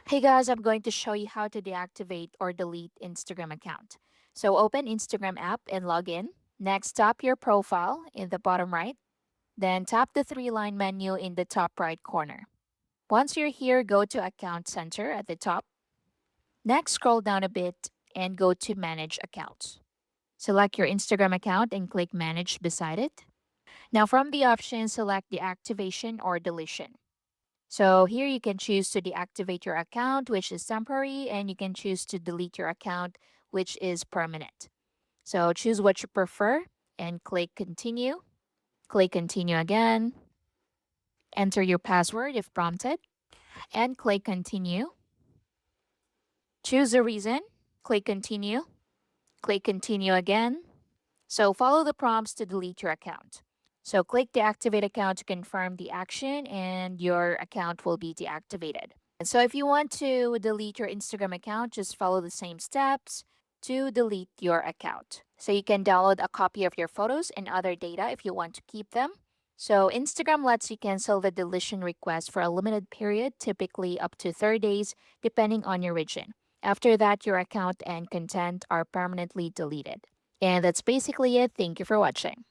Hey guys, I'm going to show you how to deactivate or delete Instagram account. So open Instagram app and log in. Next, tap your profile in the bottom right. Then tap the three-line menu in the top right corner. Once you're here, go to Account Center at the top. Next, scroll down a bit and go to Manage Accounts. Select your Instagram account and click Manage beside it. Now from the options, select Deactivation or Deletion. So here you can choose to deactivate your account, which is temporary, and you can choose to delete your account, which is permanent. So choose what you prefer and click continue. Click continue again. Enter your password if prompted and click continue. Choose a reason. Click continue. Click continue again. So follow the prompts to delete your account. So click deactivate account to confirm the action and your account will be deactivated. And so if you want to delete your Instagram account, just follow the same steps to delete your account. So you can download a copy of your photos and other data if you want to keep them. So Instagram lets you cancel the deletion request for a limited period, typically up to 30 days, depending on your region. After that, your account and content are permanently deleted. And that's basically it. Thank you for watching.